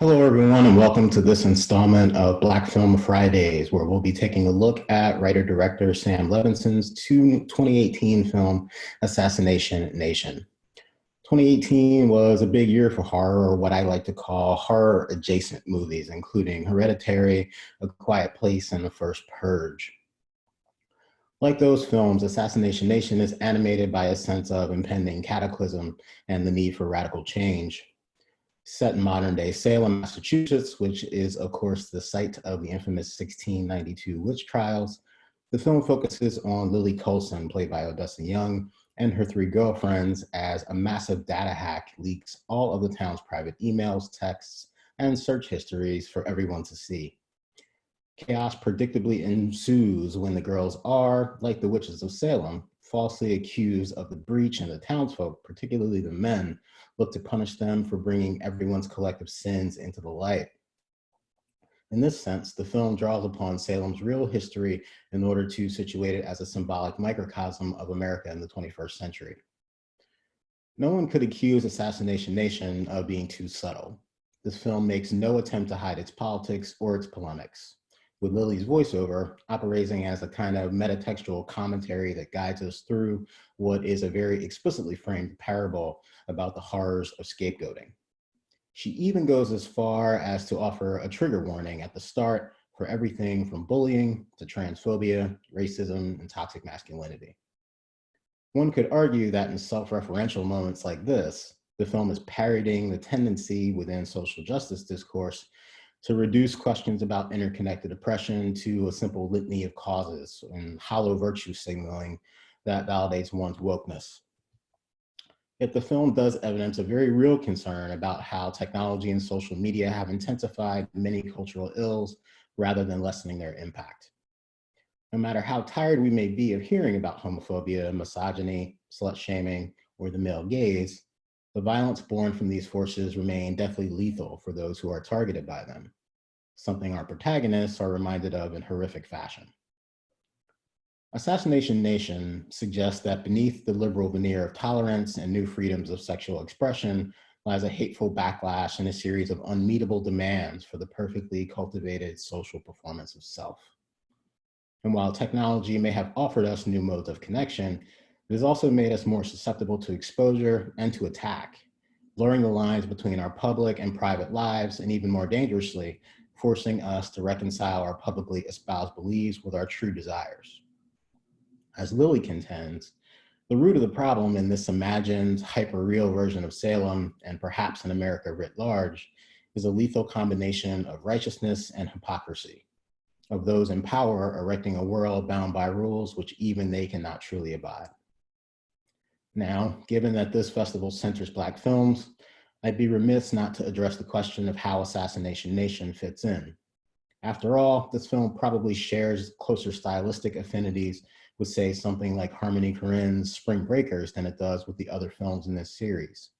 Hello, everyone, and welcome to this installment of Black Film Fridays, where we'll be taking a look at writer-director Sam Levinson's 2018 film, Assassination Nation. 2018 was a big year for horror, or what I like to call horror-adjacent movies, including Hereditary, A Quiet Place, and The First Purge. Like those films, Assassination Nation is animated by a sense of impending cataclysm and the need for radical change. Set in modern day Salem, Massachusetts, which is, of course, the site of the infamous 1692 witch trials, the film focuses on Lily Colson, played by Odessa Young, and her three girlfriends as a massive data hack leaks all of the town's private emails, texts, and search histories for everyone to see. Chaos predictably ensues when the girls are, like the witches of Salem, falsely accused of the breach, and the townsfolk, particularly the men, look to punish them for bringing everyone's collective sins into the light. In this sense, the film draws upon Salem's real history in order to situate it as a symbolic microcosm of America in the 21st century. No one could accuse Assassination Nation of being too subtle. This film makes no attempt to hide its politics or its polemics, with Lily's voiceover operating as a kind of metatextual commentary that guides us through what is a very explicitly framed parable about the horrors of scapegoating. She even goes as far as to offer a trigger warning at the start for everything from bullying to transphobia, racism, and toxic masculinity. One could argue that in self-referential moments like this, the film is parodying the tendency within social justice discourse to reduce questions about interconnected oppression to a simple litany of causes and hollow virtue signaling that validates one's wokeness. Yet the film does evidence a very real concern about how technology and social media have intensified many cultural ills rather than lessening their impact. No matter how tired we may be of hearing about homophobia, misogyny, slut-shaming, or the male gaze, the violence born from these forces remain deathly lethal for those who are targeted by them, something our protagonists are reminded of in horrific fashion. Assassination Nation suggests that beneath the liberal veneer of tolerance and new freedoms of sexual expression lies a hateful backlash and a series of unmeetable demands for the perfectly cultivated social performance of self. And while technology may have offered us new modes of connection, it has also made us more susceptible to exposure and to attack, blurring the lines between our public and private lives, and even more dangerously, forcing us to reconcile our publicly espoused beliefs with our true desires. As Lily contends, the root of the problem in this imagined, hyper-real version of Salem, and perhaps in America writ large, is a lethal combination of righteousness and hypocrisy, of those in power erecting a world bound by rules which even they cannot truly abide. Now, given that this festival centers Black films, I'd be remiss not to address the question of how Assassination Nation fits in. After all, this film probably shares closer stylistic affinities with, say, something like Harmony Korine's Spring Breakers than it does with the other films in this series.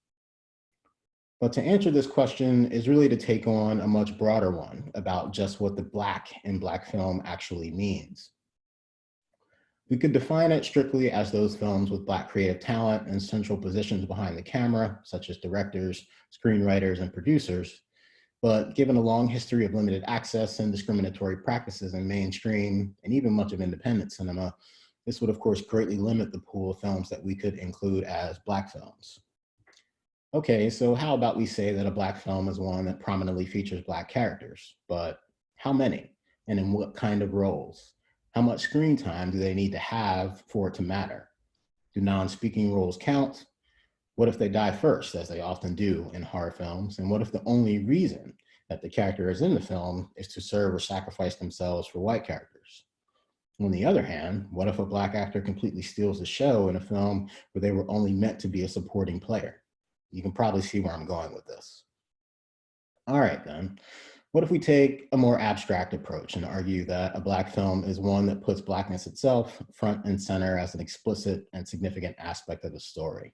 But to answer this question is really to take on a much broader one about just what the Black in Black film actually means. We could define it strictly as those films with Black creative talent and central positions behind the camera, such as directors, screenwriters, and producers. But given a long history of limited access and discriminatory practices in mainstream and even much of independent cinema, this would of course greatly limit the pool of films that we could include as Black films. Okay, so how about we say that a Black film is one that prominently features Black characters, but how many and in what kind of roles? How much screen time do they need to have for it to matter? Do non-speaking roles count? What if they die first, as they often do in horror films? And what if the only reason that the character is in the film is to serve or sacrifice themselves for white characters? On the other hand, what if a Black actor completely steals the show in a film where they were only meant to be a supporting player? You can probably see where I'm going with this. All right, then. What if we take a more abstract approach and argue that a Black film is one that puts Blackness itself front and center as an explicit and significant aspect of the story?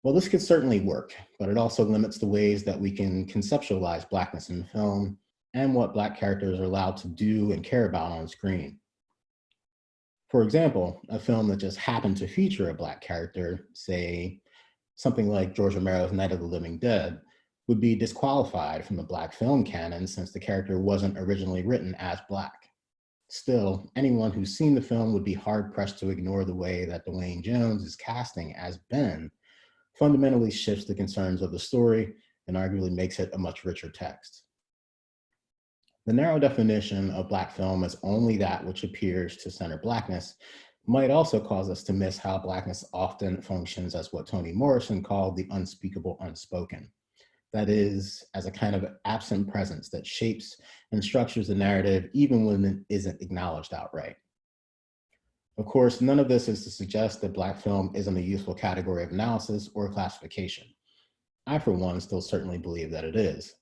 Well, this could certainly work, but it also limits the ways that we can conceptualize Blackness in film and what Black characters are allowed to do and care about on screen. For example, a film that just happened to feature a Black character, say something like George Romero's Night of the Living Dead, would be disqualified from the Black film canon since the character wasn't originally written as Black. Still, anyone who's seen the film would be hard-pressed to ignore the way that Dwayne Jones' casting as Ben fundamentally shifts the concerns of the story and arguably makes it a much richer text. The narrow definition of Black film as only that which appears to center Blackness might also cause us to miss how Blackness often functions as what Toni Morrison called the unspeakable unspoken. That is, as a kind of absent presence that shapes and structures the narrative even when it isn't acknowledged outright. Of course, none of this is to suggest that Black film isn't a useful category of analysis or classification. I, for one, still certainly believe that it is.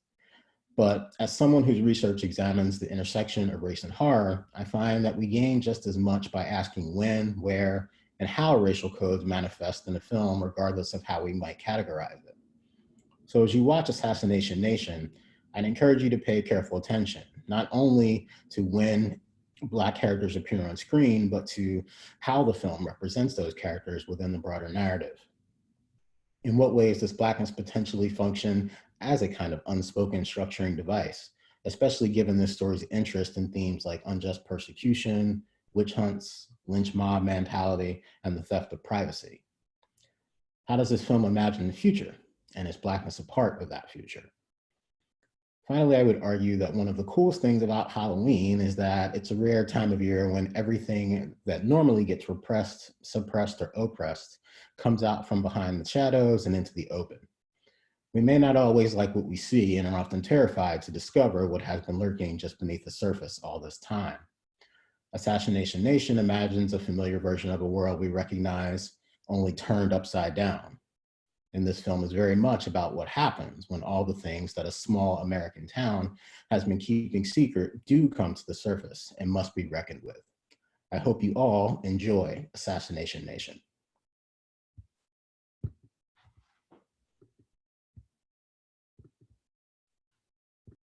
But as someone whose research examines the intersection of race and horror, I find that we gain just as much by asking when, where, and how racial codes manifest in a film, regardless of how we might categorize it. So as you watch Assassination Nation, I'd encourage you to pay careful attention, not only to when Black characters appear on screen, but to how the film represents those characters within the broader narrative. In what ways does Blackness potentially function as a kind of unspoken structuring device, especially given this story's interest in themes like unjust persecution, witch hunts, lynch mob mentality, and the theft of privacy? How does this film imagine the future? And is Blackness a part of that future? Finally, I would argue that one of the coolest things about Halloween is that it's a rare time of year when everything that normally gets repressed, suppressed, or oppressed comes out from behind the shadows and into the open. We may not always like what we see and are often terrified to discover what has been lurking just beneath the surface all this time. Assassination Nation imagines a familiar version of a world we recognize, only turned upside down. And this film is very much about what happens when all the things that a small American town has been keeping secret do come to the surface and must be reckoned with. I hope you all enjoy Assassination Nation.